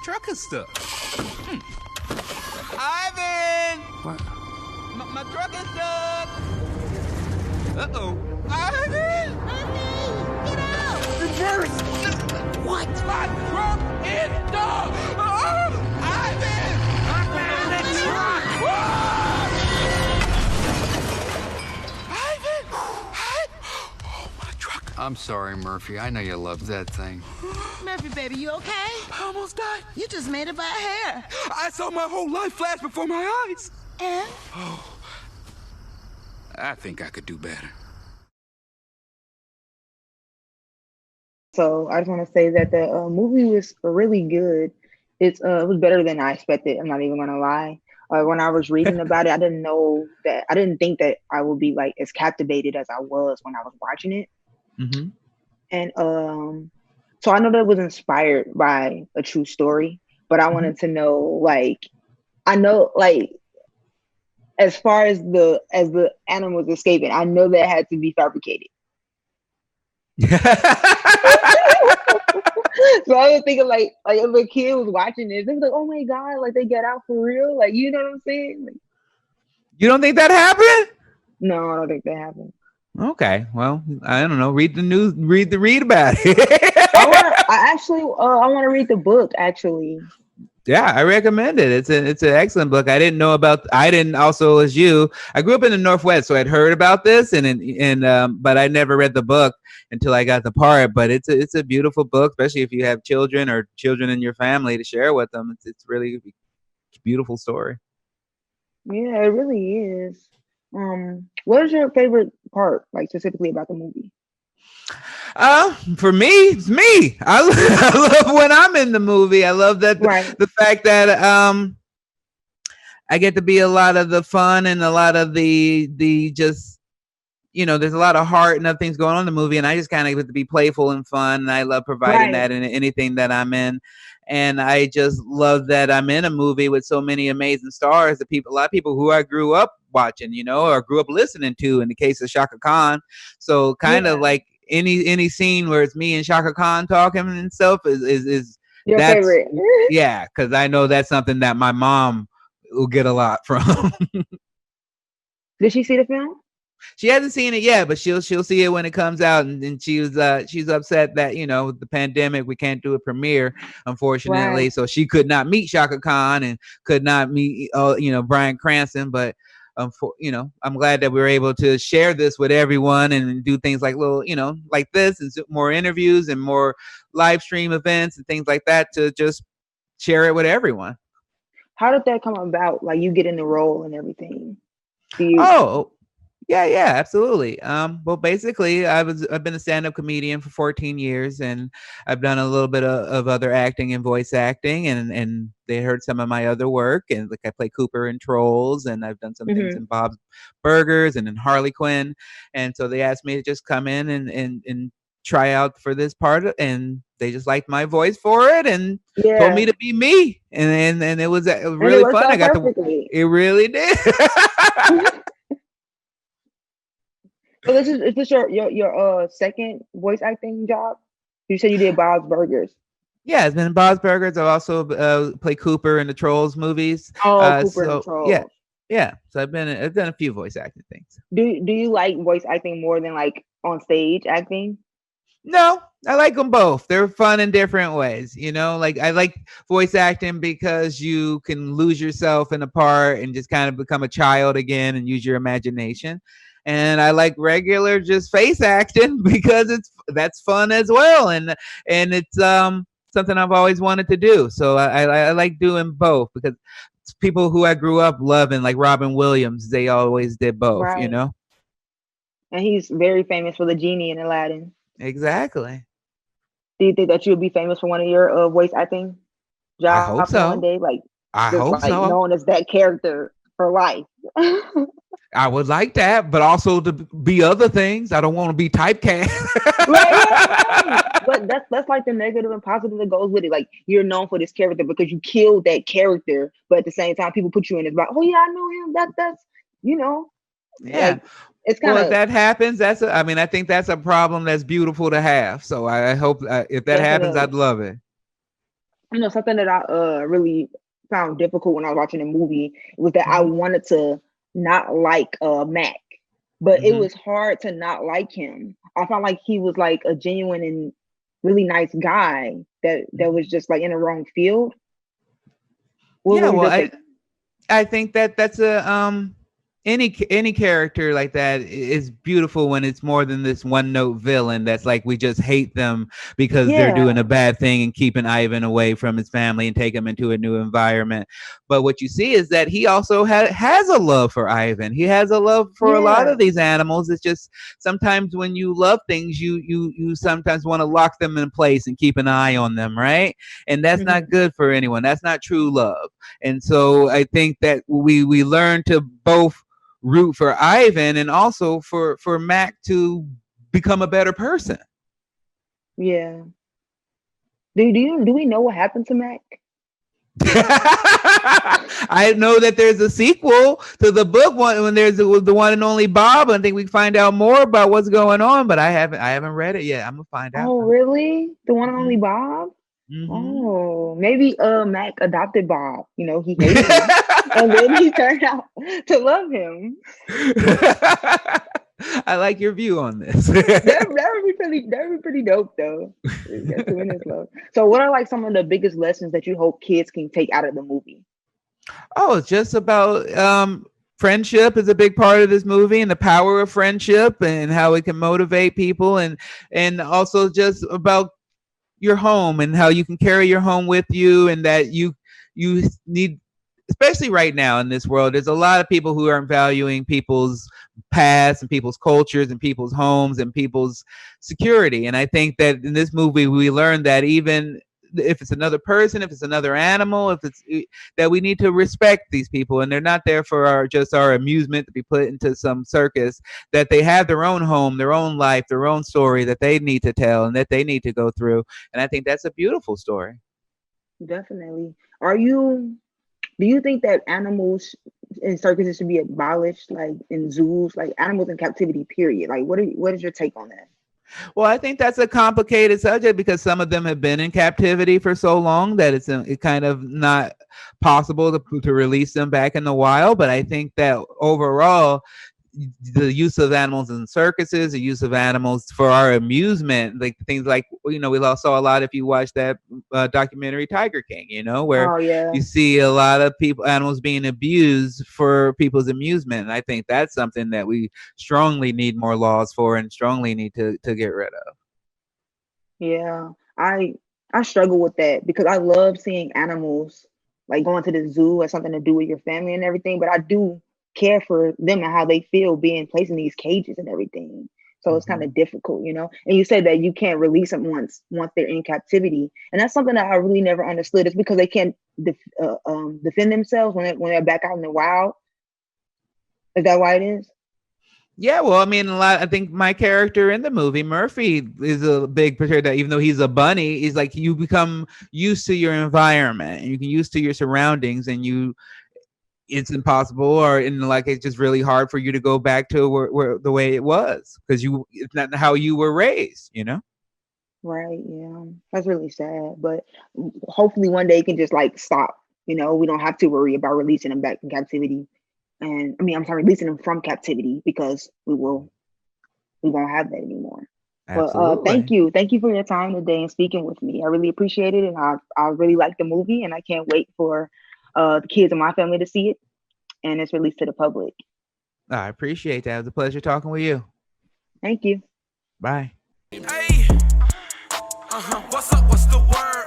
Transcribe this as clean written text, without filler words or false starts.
truck is stuck. Ivan! What? My truck is stuck! Uh-oh. Ivan! Get out! Reverse! What? My truck is stuck! Oh, Ivan! I'm in the truck! Ivan! Oh, my truck. I'm sorry, Murphy. I know you love that thing. Murphy, baby, you okay? I almost died. You just made it by a hair. I saw my whole life flash before my eyes. And? Oh, I think I could do better. So I just want to say that the movie was really good. It was better than I expected. I'm not even gonna lie. When I was reading about it, I didn't think that I would be like as captivated as I was when I was watching it. Mm-hmm. And so I know that it was inspired by a true story, but I wanted to know, like, I know, like, as far as the animals escaping, I know that had to be fabricated. So I was thinking, like if a kid was watching this, they was like, "Oh my god, like they get out for real?" Like, you know what I'm saying? Like, You don't think that happened? no, I don't think that happened. Okay, well, I don't know. Read the news. Read about it. I want to read the book actually. Yeah, I recommend it. It's an excellent book. I didn't also as you. I grew up in the Northwest, so I'd heard about this, but I never read the book until I got the part. But it's a beautiful book, especially if you have children or children in your family to share with them. It's really a beautiful story. Yeah, it really is. What is your favorite part, like specifically about the movie? For me, it's me. I love when I'm in the movie. I love that the fact that I get to be a lot of the fun and a lot of the just, there's a lot of heart and other things going on in the movie, and I just kind of get to be playful and fun, and I love providing that in anything that I'm in. And I just love that I'm in a movie with so many amazing stars, a lot of people who I grew up watching, or grew up listening to, in the case of Shaka Khan. So kind of like any scene where it's me and Shaka Khan talking and stuff is your favorite. Yeah, because I know that's something that my mom will get a lot from. Did she see the film? She hasn't seen it yet, but she'll see it when it comes out, and she's upset that the pandemic, we can't do a premiere, unfortunately. Right. So she could not meet Shaka Khan and could not meet Bryan Cranston, but I'm glad that we were able to share this with everyone and do things like like this, and more interviews and more live stream events and things like that to just share it with everyone. How did that come about? Like, you get in the role and everything? Yeah, absolutely. Well, basically, I've been a stand-up comedian for 14 years, and I've done a little bit of other acting and voice acting, and they heard some of my other work, and like I play Cooper in Trolls, and I've done some things in Bob's Burgers and in Harley Quinn, and so they asked me to just come in and try out for this part, and they just liked my voice for it, and told me to be me, and it was really fun. I got it really did. So is this your second voice acting job? You said you did Bob's Burgers. Yeah, it's been Bob's Burgers. I've also played Cooper in the Trolls movies. Cooper in the Trolls. Yeah. So I've done a few voice acting things. Do you like voice acting more than like on stage acting? No, I like them both. They're fun in different ways. Like I like voice acting because you can lose yourself in a part and just kind of become a child again and use your imagination. And I like regular just face acting because that's fun as well, and it's something I've always wanted to do. So I like doing both because people who I grew up loving, like Robin Williams, they always did both. Right. And he's very famous for the genie in Aladdin. Exactly. Do you think that you'll be famous for one of your voice acting jobs? I hope so. One day, like I hope so. Known as that character for life. I would like that, but also to be other things. I don't want to be typecast. right. But that's like the negative and positive that goes with it. Like, you're known for this character because you killed that character, but at the same time, people put you in. It's like, oh yeah, I know him. That's Yeah. Like, it's kind of, if that happens, I think that's a problem that's beautiful to have. So I hope if that happens, I'd love it. something that I really found difficult when I was watching the movie was that I Mhm. wanted to not like Mac, but it Mhm. was hard to not like him. I felt like he was like a genuine and really nice guy that was Mhm. just like in the wrong field. What Yeah, was well, your I take? I think that that's a any character like that is beautiful when it's more than this one note villain that's like we just hate them because they're doing Yeah. a bad thing and keeping Ivan away from his family and take him into a new environment. But what you see is that he also has a love for Ivan. He has a love for a lot Yeah. of these animals. It's just sometimes when you love things, you sometimes want to lock them in place and keep an eye on them, right? And that's not Hmm. good for anyone. That's not true love. And so I think that we learn to both root for Ivan and also for Mac to become a better person. Yeah. Do we know what happened to Mac? I know that there's a sequel to the book one when there's the one and only Bob. I think we find out more about what's going on, but I haven't read it yet. I'm gonna find out Oh, though. really? The one and only Hmm. Bob? Hmm. Oh, maybe Mac adopted Bob. He hated him. And then he turned out to love him. I like your view on this. That would be pretty dope though. That's tremendous love. So what are like some of the biggest lessons that you hope kids can take out of the movie? Oh, it's just about friendship is a big part of this movie and the power of friendship and how it can motivate people and also just about your home and how you can carry your home with you and that you need, especially right now in this world, there's a lot of people who aren't valuing people's past and people's cultures and people's homes and people's security. And I think that in this movie we learned that even if it's another person, if it's another animal, if it's that we need to respect these people and they're not there for just our amusement to be put into some circus, that they have their own home, their own life, their own story that they need to tell and that they need to go through. And I think that's a beautiful story. Definitely. Do you think that animals in circuses should be abolished, like in zoos, like animals in captivity, period? Like what is your take on that? Well, I think that's a complicated subject because some of them have been in captivity for so long that it's kind of not possible to release them back in the wild. But I think that overall, the use of animals in circuses, the use of animals for our amusement, like things like we saw a lot if you watch that documentary Tiger King, where Oh yeah. you see a lot of animals being abused for people's amusement, and I think that's something that we strongly need more laws for and strongly need to get rid of. Yeah, I struggle with that because I love seeing animals like going to the zoo as something to do with your family and everything, but I do care for them and how they feel being placed in these cages and everything. So it's kind Hmm. of difficult. And you said that you can't release them once they're in captivity, and that's something that I really never understood. It's because they can't defend themselves when they're back out in the wild. Is that why it is? Yeah, well, I mean, I think my character in the movie, Murphy, is a big portrayal that even though he's a bunny, he's like you become used to your environment and you can used to your surroundings, and it's impossible or in like it's just really hard for you to go back to where the way it was because it's not how you were raised. Right, yeah. That's really sad. But hopefully one day it can just like stop. We don't have to worry about releasing them back from captivity. And I mean, I'm sorry, releasing them from captivity because we won't have that anymore. But thank Absolutely. you. Thank you for your time today and speaking with me. I really appreciate it. And I really like the movie and I can't wait for the kids in my family to see it and it's released to the public. I appreciate that. It was a pleasure talking with you. Thank you. Bye. Hey, what's up? What's the word?